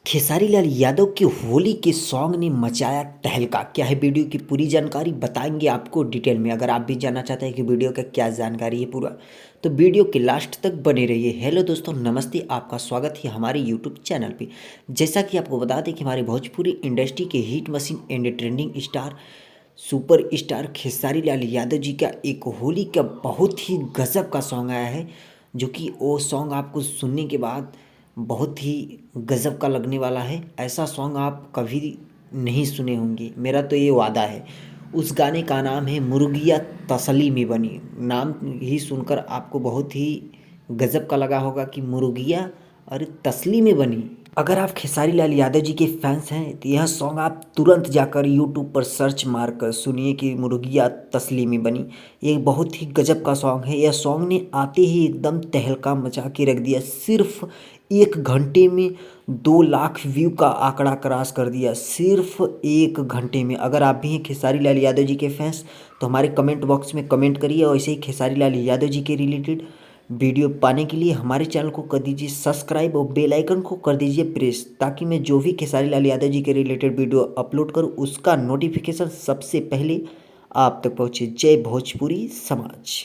खेसारी लाल यादव की होली के सॉन्ग ने मचाया तहलका। क्या है वीडियो की पूरी जानकारी बताएंगे आपको डिटेल में। अगर आप भी जानना चाहते हैं कि वीडियो का क्या जानकारी है पूरा, तो वीडियो के लास्ट तक बने रहिए। हेलो दोस्तों, नमस्ते, आपका स्वागत है हमारे यूट्यूब चैनल पे। जैसा कि आपको बता दें कि हमारे भोजपुरी इंडस्ट्री के hit machine and trending star super star Khesari Lal Yadav ji का एक होली का बहुत ही गजब का सॉन्ग आया है, जो कि वो सॉन्ग आपको सुनने के बाद बहुत ही गजब का लगने वाला है। ऐसा सॉन्ग आप कभी नहीं सुने होंगे, मेरा तो ये वादा है। उस गाने का नाम है मुर्गिया तसली में बनी। नाम ही सुनकर आपको बहुत ही गजब का लगा होगा कि मुर्गिया और तसली में बनी। अगर आप खेसारी लाल यादव जी के फैंस हैं तो यह सॉन्ग आप तुरंत जाकर यूट्यूब पर सर्च मार कर सुनिए कि मुर्गिया तसली में बनी। ये बहुत ही गजब का सॉन्ग है। यह सॉन्ग ने आते ही एकदम तहलका मचा के रख दिया। सिर्फ 1 घंटे में 2 लाख व्यू का आंकड़ा क्रॉस कर दिया, सिर्फ 1 घंटे में। अगर आप भी हैं खेसारी लाल यादव जी के फैंस तो हमारे कमेंट बॉक्स में कमेंट करिए। और ऐसे ही खेसारी लाल यादव जी के रिलेटेड वीडियो पाने के लिए हमारे चैनल को कर दीजिए सब्सक्राइब और बेल आइकन को कर दीजिए प्रेस, ताकि मैं जो भी खेसारी लाल यादव जी के रिलेटेड वीडियो अपलोड करूं उसका नोटिफिकेशन सबसे पहले आप तक पहुंचे। जय भोजपुरी समाज।